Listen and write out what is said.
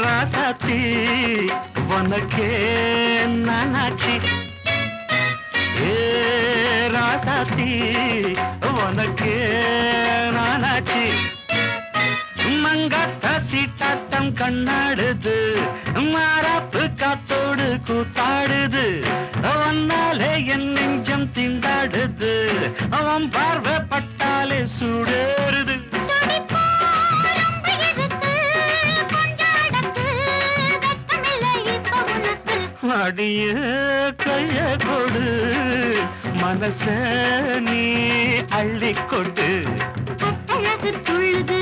ராசாத்தி உனக்கே நானாச்சி ஏ ராசாத்தி உனக்கே நானாச்சி மங்காத்த சீட்டாட்டம் கண்ணாடுது மாறாப்பு காத்தோடு கூத்தாடுது அவனாலே என் நெஞ்சம் திண்டாடுது அவன் பார்வை பட்டாலே சூடேறுது அடிய கைய கொடு மனச நீ அள்ளிக்கொடு துள்ளுது